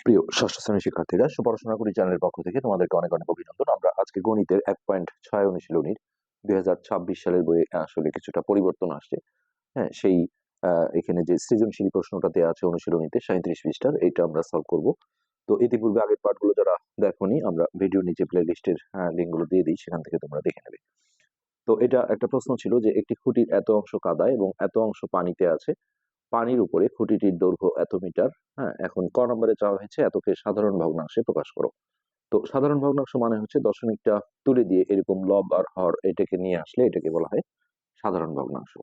প্রিয় ষষ্ঠ শ্রেণীর শিক্ষার্থীরা, সুপড়াশোনা করি চ্যানেলের পক্ষ থেকে তোমাদেরকে অনেক অনেক অভিনন্দন। আমরা আজকে গণিতের 1.6 অনুশীলনীর 2026 সালের বইয়ে আসলে কিছুটা পরিবর্তন আসছে। হ্যাঁ, সেই এখানে যে সৃজনশীল প্রশ্নটা দেওয়া আছে অনুশীলনীতে 37 পৃষ্ঠার, এইটা আমরা সলভ করব। তো ইতিপূর্বে আগের পার্টগুলো যারা দেখোনি, আমরা ভিডিওর নিচে প্লে লিস্টের লিঙ্কগুলো দিয়ে দিই, সেখান থেকে তোমরা দেখে নেবে। তো এটা একটা প্রশ্ন ছিল যে একটি খুঁটির এত অংশ কাদায় এবং এত অংশ পানিতে আছে, পানির উপরে খুঁটিটির দৈর্ঘ্য এত মিটার। হ্যাঁ, এখন ক নম্বরে চাওয়া হয়েছে এতকে সাধারণ ভগ্নাংশে প্রকাশ করো। তো সাধারণ ভগ্নাংশ মানে হচ্ছে দশমিকটা তুলে দিয়ে এরকম লব আর হর এটাকে নিয়ে আসলে এটাকে বলা হয় সাধারণ ভগ্নাংশ।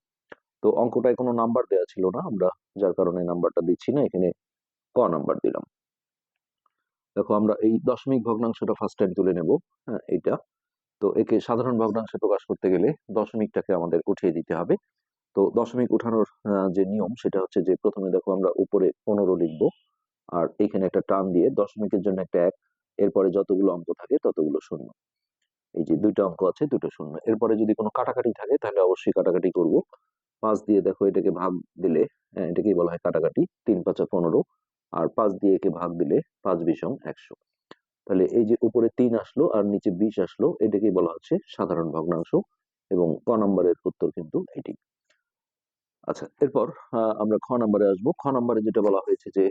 তো অঙ্কটায় কোনো নাম্বার দেওয়া ছিল না, আমরা যার কারণে নাম্বারটা দিচ্ছি না, এখানে ক নাম্বার দিলাম। দেখো, আমরা এই দশমিক ভগ্নাংশটা ফার্স্ট টাইম তুলে নেব। হ্যাঁ, এইটা তো একে সাধারণ ভগ্নাংশে প্রকাশ করতে গেলে দশমিকটাকে আমাদের উঠিয়ে দিতে হবে। তো দশমিক উঠানোর যে নিয়ম সেটা হচ্ছে যে প্রথমে দেখো আমরা উপরে 15 লিখবো, আর এখানে একটা টান দিয়ে দশমিকের জন্য একটা 1, এরপরে যতগুলো অঙ্ক থাকে ততগুলো শূন্য। এই যে দুইটা অঙ্ক আছে, দুটো শূন্য। এরপরে যদি কোনো কাটাকাটি থাকে তাহলে অবশ্যই কাটাকাটি করব। 5 দিয়ে দেখো এটাকে ভাগ দিলে, এটাকেই বলা হয় কাটাকাটি। 3 5 15, আর 5 দিয়ে একে ভাগ দিলে 5 20 100। তাহলে এই যে উপরে 3 আসলো আর নিচে 20 আসলো, এটাকেই বলা হচ্ছে সাধারণ ভগ্নাংশ, এবং ক নম্বরের উত্তর কিন্তু এটি। আচ্ছা, এরপর আমরা খ নম্বরে আসবো। খ নম্বরে যেটা বলা হয়েছে যে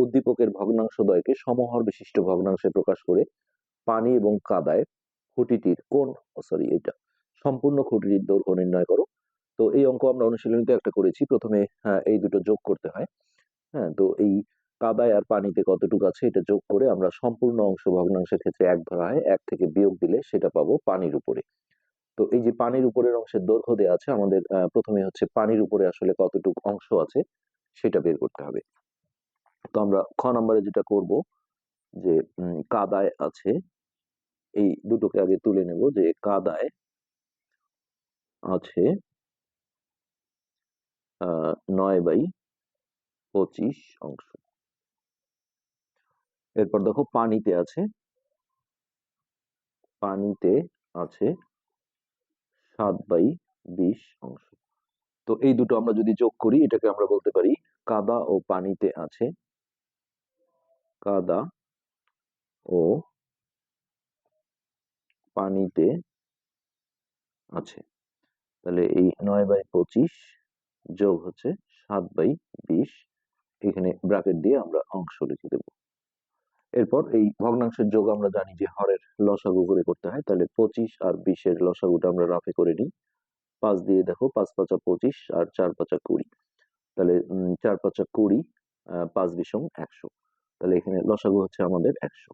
উদ্দীপকের ভগ্নাংশদ্বয়কে সমহর বিশিষ্ট ভগ্নাংশে প্রকাশ করে পানি এবং কাদায় খুঁটিটির কোন এটা সম্পূর্ণ খুঁটিটির দৈর্ঘ্য নির্ণয় করো। তো এই অঙ্ক আমরা অনুশীলনীতে একটা করেছি। প্রথমে এই দুটো যোগ করতে হয়। হ্যাঁ, তো এই কাদায় আর পানিতে কতটুকু আছে এটা যোগ করে আমরা সম্পূর্ণ অংশ ভগ্নাংশের ক্ষেত্রে 1 ধরা হয়, 1 থেকে বিয়োগ দিলে সেটা পাবো পানির উপরে। তো এই যে পানির উপরের অংশের দৈর্ঘ্য দেওয়া আছে আমাদের, প্রথমে হচ্ছে পানির উপরে আসলে কতটুকু অংশ আছে সেটা বের করতে হবে। তো আমরা খ নম্বরে যেটা করব যে কাদায় আছে, এই দুটোকে আগে তুলে নেব, যে কাদায় আছে 9/25 অংশ। এরপর দেখো পানিতে আছে, পানিতে আছে 7/20 অংশ। তো এই দুটো আমরা যদি যোগ করি এটাকে আমরা বলতে পারি কাদা ও পানিতে আছে, কাদা ও পানিতে আছে। তাহলে এই 9/25 যোগ হচ্ছে 7/20, এখানে ব্র্যাকেট দিয়ে আমরা অংশ লিখে দেব। এরপর এই ভগ্নাংশের যোগ আমরা জানি যে হরের লসাগু করে করতে হয়, তাহলে 25 আর 20 এর লসাগুটা আমরা রাফে করে নিই। 5 দিয়ে দেখো, 5 5 25 আর 4 5 20, তাহলে 4 5 20, 5 20 100। তাহলে এখানে লসাগু হচ্ছে আমাদের 100।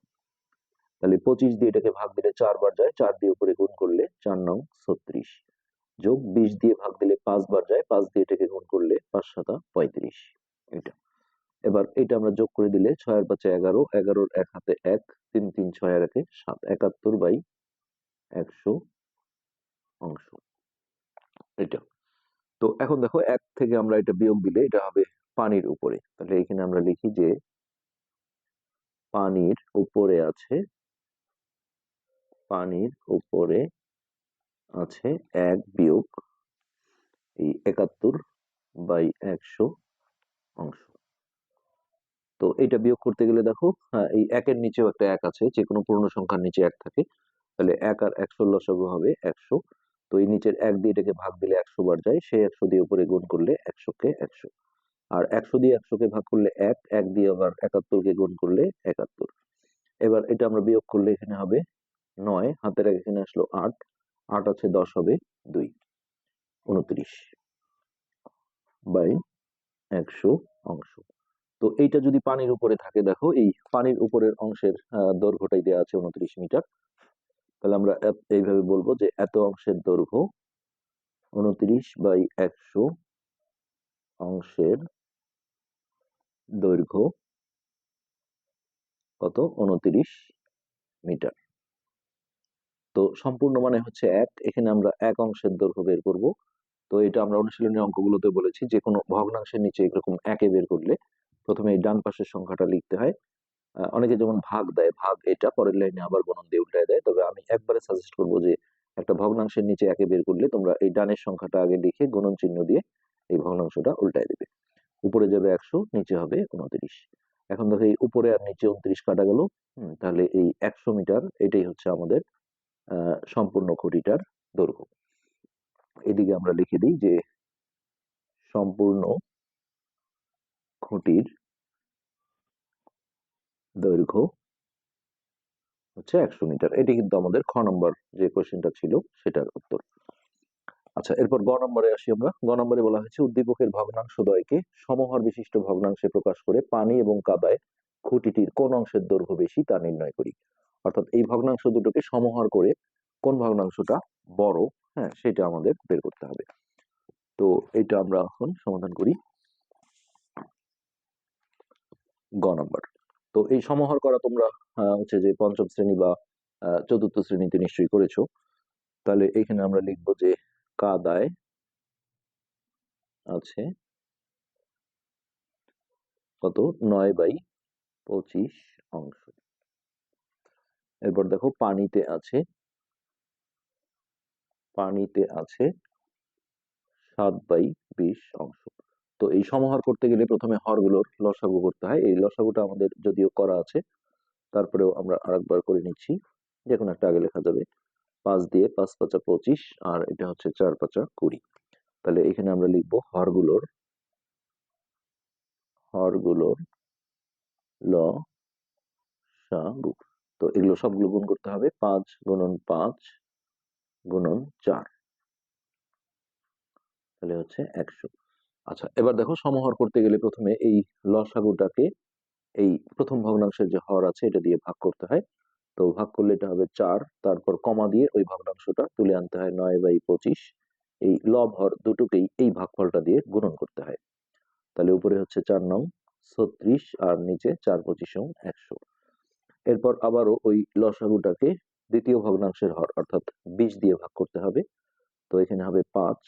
তাহলে 25 দিয়ে এটাকে ভাগ দিলে 4 বার যায়, 4 দিয়ে উপরে গুণ করলে 4 নং 36, যোগ 20 দিয়ে ভাগ দিলে 5 বার যায়, 5 দিয়ে এটাকে গুণ করলে 5 7 35। এটা এবার এটা আমরা যোগ করে দিলে 6 আর 5 11, 11-র 1 হাতে 1, 3 3 6 আর 1 7, 71/100 অংশ। এটা তো এখন দেখো 1 থেকে আমরা এটা বিয়োগ দিলে এটা হবে পানির উপরে। তাহলে এখানে আমরা লিখি যে পানির উপরে আছে, পানির উপরে আছে 1 বিয়োগ এই 71/100 অংশ। তো এটা বিয়োগ করতে গেলে দেখো, এই 1 এর নিচেও একটা 1 আছে, যে কোনো পূর্ণ সংখ্যার নিচে 1 থাকে, তাহলে 1 আর 100 লসাগু হবে 100। তো এই নিচের 1 দিয়ে এটাকে ভাগ দিলে 100 বার যায়, সেই 100 দিয়ে উপরে গুণ করলে 100 কে 100, আর 100 দিয়ে 100 কে ভাগ করলে 1, 1 দিয়ে আবার 71 কে গুণ করলে 71। এবার এটা আমরা বিয়োগ করলে এখানে হবে 9, হাতের 1 এখানে আসলো 8, 8 আছে 10 হবে 2, 29/100 অংশ। তো এইটা যদি পানির উপরে থাকে, দেখো এই পানির উপরের অংশের দৈর্ঘ্যটাই দেওয়া আছে 29 মিটার। তাহলে আমরা এইভাবে বলবো যে এত অংশের দৈর্ঘ্য 29/100 অংশের দৈর্ঘ্য কত? 29 মিটার। তো সম্পূর্ণ মানে হচ্ছে 1, এখানে আমরা 1 অংশের দৈর্ঘ্য বের করব। তো এটা আমরা অনুশীলনী অঙ্কগুলোতে বলেছি, যে কোনো ভগ্নাংশের নিচে এরকম 1 বের করলে প্রথমে এই ডান পাশের সংখ্যাটা লিখতে হয়। অনেকে যেমন ভাগ দেয়, ভাগ এটা পরের লাইনে আবার গুণন দিয়ে উল্টায় দেয়, তবে আমি একবারে সাজেস্ট করবো যে একটা ভগ্নাংশের নিচে 1 বের করলে তোমরা এই ডানের সংখ্যাটা আগে লিখে গুণন চিহ্ন দিয়ে এই ভগ্নাংশটা উল্টায় দেবে। উপরে যাবে 100, নিচে হবে 29। এখন দেখো এই উপরে আর নিচে 29 কাটা গেল। তাহলে এই 100 মিটার এটাই হচ্ছে আমাদের সম্পূর্ণ খুঁটিটার দৈর্ঘ্য। এদিকে আমরা লিখে দিই যে সম্পূর্ণ খুঁটির দৈর্ঘ্য হচ্ছে 100 মিটার। এটি কিন্তু আমাদের খ নম্বর যে কোশ্চেনটা ছিল সেটার উত্তর। আচ্ছা, এরপর গ নম্বরে আসি আমরা। গ নম্বরে বলা হয়েছে উদ্দীপকের ভগ্নাংশদ্বয়কে সমহর বিশিষ্ট ভগ্নাংশে প্রকাশ করে পানি এবং কাদায় খুঁটিটির কোন অংশের দৈর্ঘ্য বেশি তা নির্ণয় করি। অর্থাৎ এই ভগ্নাংশ দুটোকে সমহর করে কোন ভগ্নাংশটা বড়, হ্যাঁ, সেটা আমাদের বের করতে হবে। তো এটা আমরা এখন সমাধান করি। গ নম্বর। তো এই সমাহার করা তোমরা হচ্ছে যে পঞ্চম শ্রেণী বা চতুর্থ শ্রেণীতে নিশ্চয়ই করেছো। তাহলে এখানে আমরা লিখবো যে কাদায় আছে কত 9/25 অংশ। এরপর দেখো পানিতে আছে 7/20 অংশ। তো এই সমাহার করতে গেলে প্রথমে হরগুলোর লসাগু করতে হয়। এই লসাগুটা আমাদের যদিও করা আছে, তারপরেও আমরা আরেকবার করে নিচ্ছি। যে কোনো একটা আগে লেখা যাবে। 5 দিয়ে 5 5 25 আর এটা হচ্ছে 4 5 20। তাহলে এখানে আমরা লিখবো হরগুলোর লসাগু। তো এগুলো সবগুলো গুণ করতে হবে। 5 গুণন 5 গুণন 4, তাহলে হচ্ছে 100। আচ্ছা, এবার দেখো সমাহার করতে গেলে প্রথমে এই লসাগুটাকে এই প্রথম ভগ্নাংশের যে হর আছে এটা দিয়ে ভাগ করতে হয়। তো ভাগ করলে এটা হবে 4, তারপর কমা দিয়ে ওই ভগ্নাংশটা তুলে আনতে হয় 9/25। এই লব হর দুটোকেই এই ভাগফলটা দিয়ে গুণন করতে হয়। তাহলে উপরে হচ্ছে 4 নং 36 আর নিচে 4 25 100। এরপর আবারও ওই লসাগুটাকে দ্বিতীয় ভগ্নাংশের হর অর্থাৎ 20 দিয়ে ভাগ করতে হবে। তো এখানে হবে 5,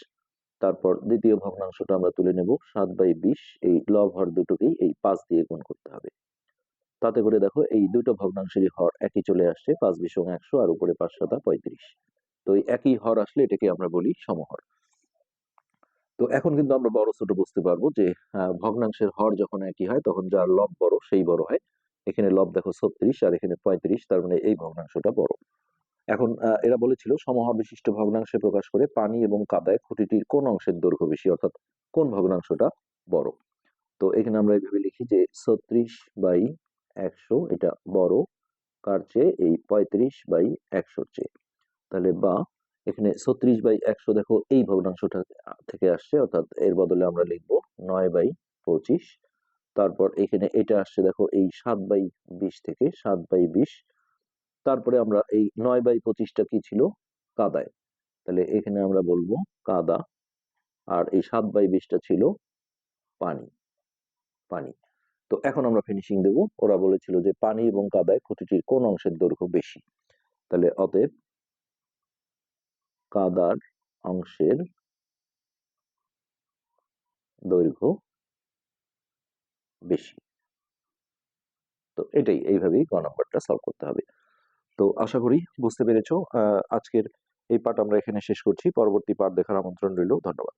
তারপর দ্বিতীয় ভগ্নাংশটা আমরা তুলে নেব 7/20। এই লব হর দুটোকেই এই 5 দিয়ে গুণ করতে হবে। তাতে করে দেখো এই দুটো ভগ্নাংশেরই হর একই চলে আসছে, 5 20 100 আর উপরে 5 7 35। তো এই একই হর আসলে এটাকে আমরা বলি সমহর। তো এখন কিন্তু আমরা বড় ছোট বুঝতে পারবো যে ভগ্নাংশের হর যখন একই হয় তখন যার লব বড় সেই বড় হয়। এখানে লব দেখো 36 আর এখানে 35, তার মানে এই ভগ্নাংশটা বড়। এখন এরা বলেছিল সমহর বিশিষ্ট ভগ্নাংশে প্রকাশ করে পানি এবং কাদায় খুঁটিটির কোন অংশের দৈর্ঘ্য বেশি, অর্থাৎ কোন ভগ্নাংশটা বড়। তো এখানে আমরা এইভাবে লিখি যে 36/100 এটা বড় কার চেয়ে, এই 35/100 চেয়ে। তাহলে বা এখানে 36/100 দেখো এই ভগ্নাংশটা থেকে আসছে, অর্থাৎ এর বদলে আমরা লিখবো 9/25। তারপর এখানে এটা আসছে দেখো এই 7/20 থেকে 7/20। তারপরে আমরা এই 9/25টা কি ছিল, কাদায়। তাহলে এখানে আমরা বলবো কাদা, আর এই 7/20টা ছিল পানি। পানি। তো এখন আমরা ফিনিশিং দেব। ওরা বলেছিল যে পানি এবং কাদায় খুঁটিটির কোন অংশের দৈর্ঘ্য বেশি। তাহলে অতএব কাদার অংশের দৈর্ঘ্য বেশি। তো এটাই, এইভাবেই গ নাম্বারটা সলভ করতে হবে। তো আশা করি বুঝতে পেরেছো। আজকের এই পার্ট আমরা এখানে শেষ করছি। পরবর্তী পার্ট দেখার আমন্ত্রণ রইল। ধন্যবাদ।